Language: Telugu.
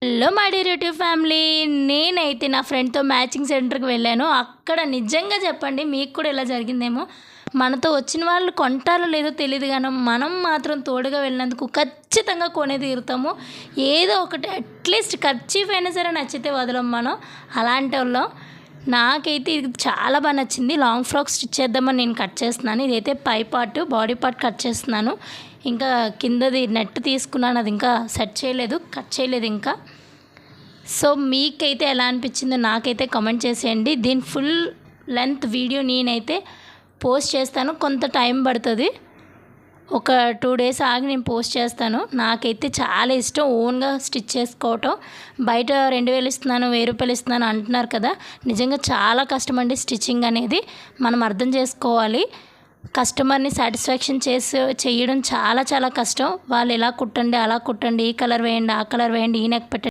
Hello my dear YouTube family, నేనైతే నా ఫ్రెండ్తో మ్యాచింగ్ సెంటర్కి వెళ్ళాను. అక్కడ నిజంగా చెప్పండి, మీకు కూడా ఇలా జరిగిందేమో. మనతో వచ్చిన వాళ్ళు కొంటారో లేదో తెలియదు, కానీ మనం మాత్రం తోడుగా వెళ్ళినందుకు ఖచ్చితంగా కొనే తీరుతాము. ఏదో ఒకటి అట్లీస్ట్ కర్చీఫ్ అయినా సరే నచ్చితే వదలం మనం. అలాంటి వాళ్ళం. నాకైతే ఇది చాలా బాగా నచ్చింది. లాంగ్ ఫ్రాక్ స్టిచ్ చేద్దామని నేను కట్ చేస్తున్నాను. ఇదైతే పై పార్ట్, బాడీ పార్ట్ కట్ చేస్తున్నాను. ఇంకా కిందది నెట్ తీసుకున్నాను, అది ఇంకా సెట్ చేయలేదు, కట్ చేయలేదు ఇంకా. సో మీకైతే ఎలా అనిపించిందో నాకైతే కామెంట్ చేసేయండి. దీని ఫుల్ లెంత్ వీడియో నేనైతే పోస్ట్ చేస్తాను. కొంత టైం పడుతుంది, ఒక 2 days ఆగి నేను పోస్ట్ చేస్తాను. నాకైతే చాలా ఇష్టం ఓన్గా స్టిచ్ చేసుకోవటం. బయట 2000 ఇస్తున్నాను, 1000 రూపాయలు ఇస్తున్నాను అంటున్నారు కదా, నిజంగా చాలా కష్టం అండి స్టిచ్చింగ్ అనేది. మనం అర్థం చేసుకోవాలి. కస్టమర్ని సాటిస్ఫాక్షన్ చేయడం చాలా చాలా కష్టం. వాళ్ళు ఎలా కుట్టండి, అలా కుట్టండి, ఈ కలర్ వేయండి, ఆ కలర్ వేయండి, ఈ నెక్ పెట్టండి